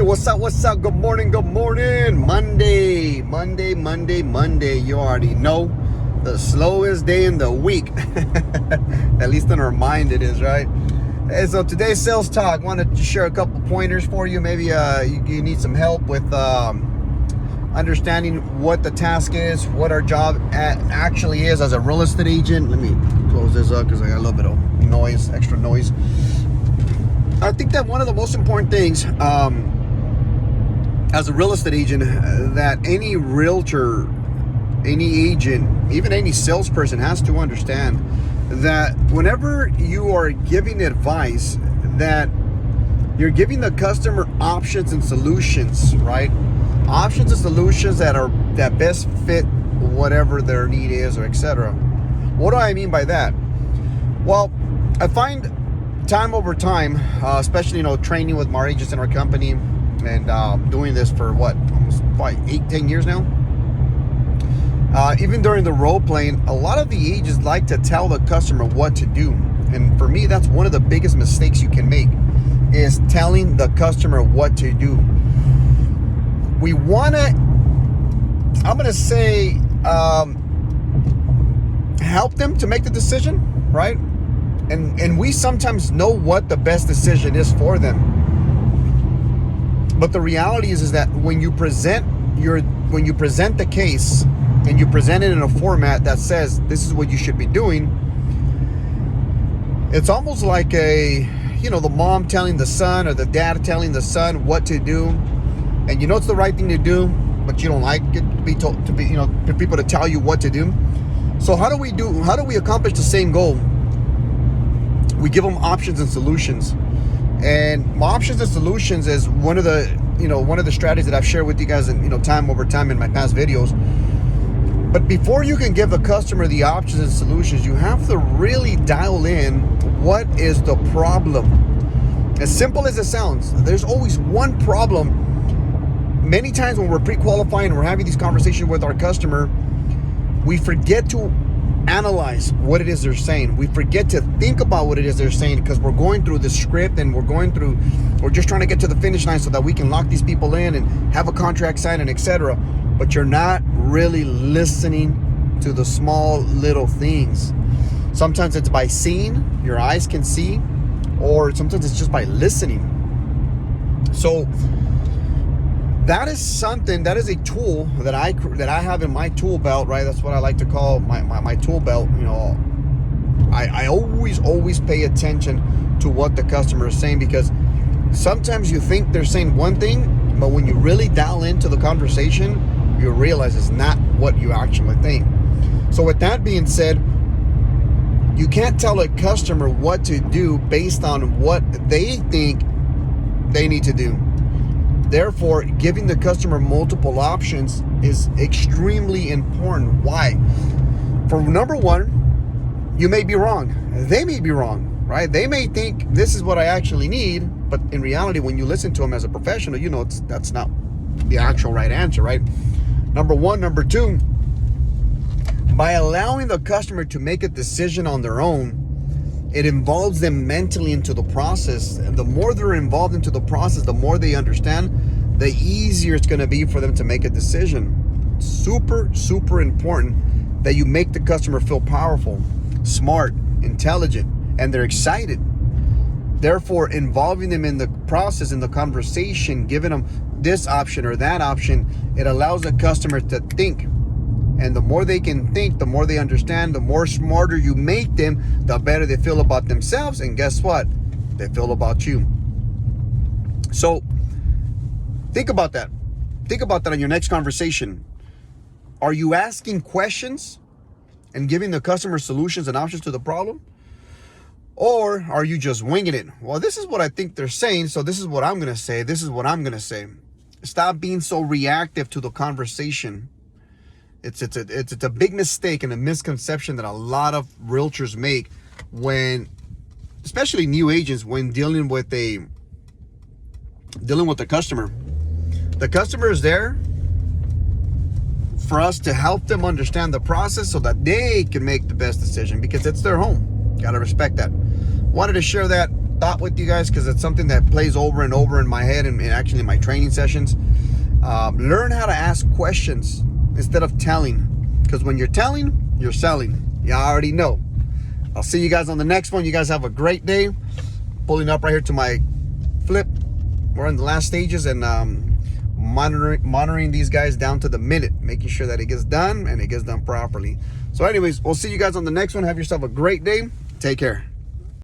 what's up? What's up? Good morning. Good morning. Monday. You already know the slowest day in the week. At least in our mind it is, right? Hey, so today's sales talk. Wanted to share a couple pointers for you. Maybe you need some help with understanding what the task is, what our job actually is as a real estate agent. Let me close this up because I got a little bit of noise, extra noise. I think that one of the most important things as a real estate agent that any realtor, any agent, even any salesperson has to understand that whenever you are giving advice, that you're giving the customer options and solutions, right? Options and solutions that best fit whatever their need is, or etc. What do I mean by that? Well, I find time over time, especially training with more agents in our company, and doing this for almost 8-10 years now. Even during the role playing, a lot of the agents like to tell the customer what to do, and for me, that's one of the biggest mistakes you can make, is telling the customer what to do. We want to, I'm going to say, help them to make the decision, right? And we sometimes know what the best decision is for them. But the reality is that when you present the case and you present it in a format that says this is what you should be doing, it's almost like the mom telling the son, or the dad telling the son what to do. And it's the right thing to do, but you don't like it for people to tell you what to do. So how do we accomplish the same goal? We give them options and solutions. And options and solutions is one of the strategies that I've shared with you guys in time over time in my past videos. But before you can give the customer the options and solutions, you have to really dial in what is the problem. As simple as it sounds, there's always one problem. Many times when we're pre-qualifying, we're having these conversations with our customer, we forget to analyze what it is they're saying. We forget to think about what it is they're saying, because we're going through the script and we're just trying to get to the finish line so that we can lock these people in and have a contract signed and etc. But you're not really listening to the small little things. Sometimes it's by seeing, your eyes can see, or sometimes it's just by listening. So that is a tool that I have in my tool belt, right? That's what I like to call my tool belt. I always pay attention to what the customer is saying, because sometimes you think they're saying one thing, but when you really dial into the conversation, you realize it's not what you actually think. So with that being said, you can't tell a customer what to do based on what they think they need to do. Therefore, giving the customer multiple options is extremely important. Why? For number one, you may be wrong. They may be wrong, right? They may think this is what I actually need, but in reality, when you listen to them as a professional, that's not the actual right answer, right? Number one. Number two, by allowing the customer to make a decision on their own, it involves them mentally into the process. And the more they're involved into the process, the more they understand, the easier it's going to be for them to make a decision. Super, super important that you make the customer feel powerful, smart, intelligent, and they're excited. Therefore, involving them in the process, in the conversation, giving them this option or that option, it allows the customer to think. And the more they can think, the more they understand, the more smarter you make them, the better they feel about themselves. And guess what? They feel about you. So think about that. Think about that in your next conversation. Are you asking questions and giving the customer solutions and options to the problem? Or are you just winging it? Well, this is what I think they're saying, so this is what I'm going to say. This is what I'm going to say. Stop being so reactive to the conversation. It's a big mistake and a misconception that a lot of realtors make when, especially new agents, when dealing with the customer. The customer is there for us to help them understand the process so that they can make the best decision, because it's their home. Got to respect that. Wanted to share that. thought with you guys because it's something that plays over and over in my head and actually in my training sessions. Learn how to ask questions instead of telling, because when you're telling, you're selling. You already know. I'll see you guys on the next one. You guys have a great day. Pulling up right here to my flip. We're in the last stages and monitoring these guys down to the minute, making sure that it gets done and it gets done properly. So anyways, we'll see you guys on the next one. Have yourself a great day. Take care.